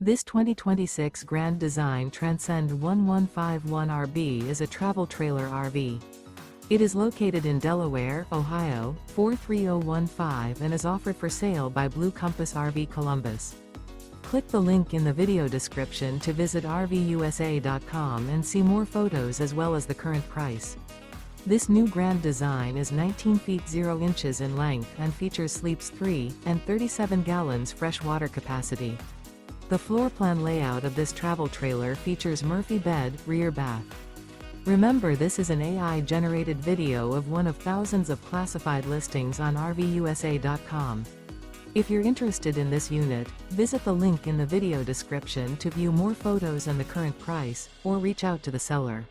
This 2026 Grand Design Transcend 1151RB is a travel trailer RV. It is located in Delaware, Ohio, 43015 and is offered for sale by Blue Compass RV Columbus. Click the link in the video description to visit RVUSA.com and see more photos as well as the current price. This new Grand Design is 19 feet 0 inches in length and features sleeps 3 and 37 gallons fresh water capacity. The floor plan layout of this travel trailer features Murphy bed, rear bath. Remember, this is an AI-generated video of one of thousands of classified listings on RVUSA.com. If you're interested in this unit, visit the link in the video description to view more photos and the current price, or reach out to the seller.